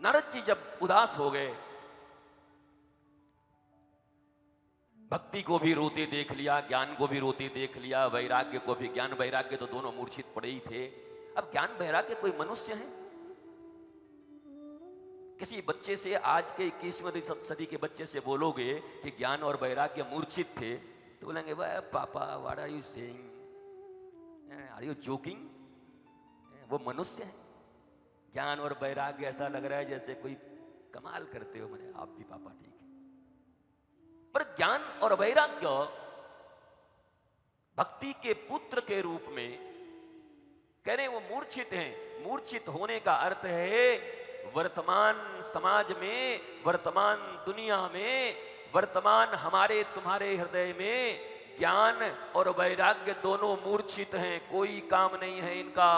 नारद जी जब उदास हो गए, भक्ति को भी रोते देख लिया, ज्ञान को भी रोते देख लिया, वैराग्य को भी। ज्ञान वैराग्य तो दोनों मूर्छित पड़े ही थे। अब ज्ञान वैराग्य कोई मनुष्य है? किसी बच्चे से, आज के 21वीं सदी के बच्चे से बोलोगे कि ज्ञान और वैराग्य मूर्छित थे, तो बोलेंगे वाह पापा, what are you saying, are you joking? वो मनुष्य है। ज्ञान और वैराग्य ऐसा लग रहा है जैसे कोई कमाल करते हो। मैंने आप भी पापा ठीक है, पर ज्ञान और वैराग्य भक्ति के पुत्र के रूप में कह रहे वो मूर्छित हैं। मूर्छित होने का अर्थ है वर्तमान समाज में, वर्तमान दुनिया में, वर्तमान हमारे तुम्हारे हृदय में ज्ञान और वैराग्य दोनों मूर्छित हैं। कोई काम नहीं है इनका।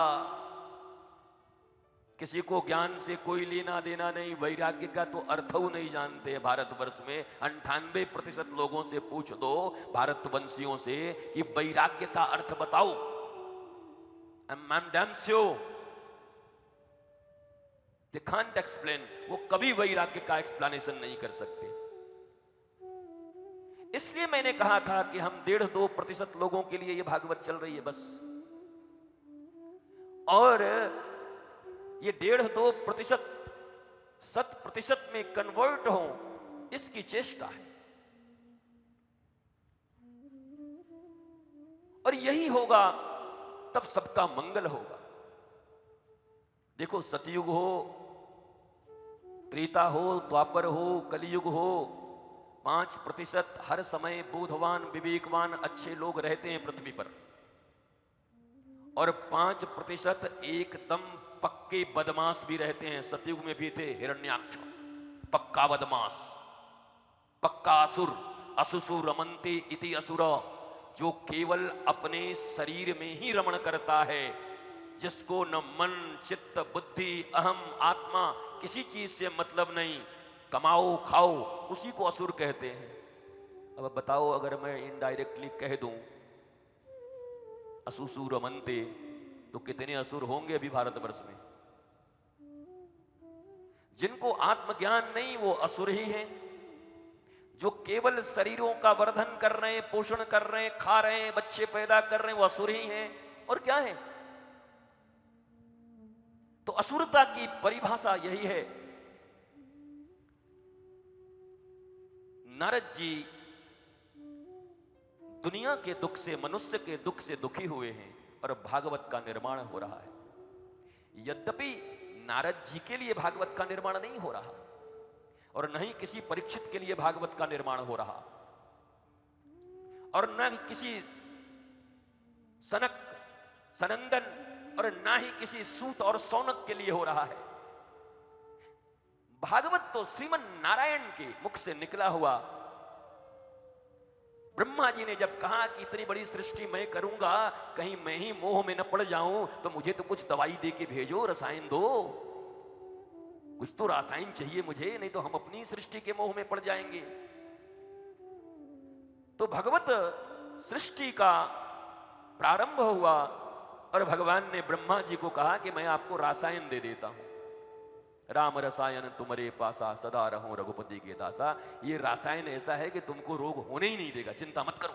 किसी को ज्ञान से कोई लेना देना नहीं, वैराग्य का तो अर्थ ही नहीं जानते। भारतवर्ष में 98% लोगों से पूछ दो, भारतवंशियों से, कि वैराग्य का अर्थ बताओ। I'm damn sure they can't explain। वो कभी वैराग्य का एक्सप्लेनेशन नहीं कर सकते। इसलिए मैंने कहा था कि हम 1.5-2% लोगों के लिए ये भागवत चल रही है बस, और ये 1.5-2% 100% में कन्वर्ट हो, इसकी चेष्टा है। और यही होगा तब सबका मंगल होगा। देखो, सतयुग हो, त्रेता हो, द्वापर हो, कलयुग हो, 5% हर समय बोधवान, विवेकवान, अच्छे लोग रहते हैं पृथ्वी पर, और 5% एकदम पक्के बदमाश भी रहते हैं। सतयुग में भी थे हिरण्याक्ष, पक्का बदमाश, पक्का असुर। असुसु रमन्ते इति असुर, जो केवल अपने शरीर में ही रमण करता है, जिसको न मन, चित्त, बुद्धि, अहम, आत्मा, किसी चीज से मतलब नहीं, कमाओ खाओ, उसी को असुर कहते हैं। अब बताओ, अगर मैं इनडायरेक्टली कह दूं असुसु रमन्ते, तो कितने असुर होंगे अभी भारतवर्ष में? जिनको आत्मज्ञान नहीं वो असुर ही हैं। जो केवल शरीरों का वर्धन कर रहे हैं, पोषण कर रहे हैं, खा रहे हैं, बच्चे पैदा कर रहे हैं, वो असुर ही हैं। और क्या है? तो असुरता की परिभाषा यही है। नारद जी दुनिया के दुख से, मनुष्य के दुख से दुखी हुए हैं, और भागवत का निर्माण हो रहा है। यद्यपि नारद जी के लिए भागवत का निर्माण नहीं हो रहा, और न ही किसी परीक्षित के लिए भागवत का निर्माण हो रहा, और न ही किसी सनक, सनंदन, और न ही किसी सूत और सौनक के लिए हो रहा है। भागवत तो श्रीमन नारायण के मुख से निकला हुआ। ब्रह्मा जी ने जब कहा कि इतनी बड़ी सृष्टि मैं करूंगा, कहीं मैं ही मोह में न पड़ जाऊं, तो मुझे तो कुछ दवाई दे के भेजो, रसायन दो, कुछ तो रसायन चाहिए मुझे, नहीं तो हम अपनी सृष्टि के मोह में पड़ जाएंगे। तो भगवत सृष्टि का प्रारंभ हुआ, और भगवान ने ब्रह्मा जी को कहा कि मैं आपको रसायन दे देता हूं। राम रसायन तुम्हारे पासा, सदा रहो रघुपति के दासा। ये रसायन ऐसा है कि तुमको रोग होने ही नहीं देगा, चिंता मत करो।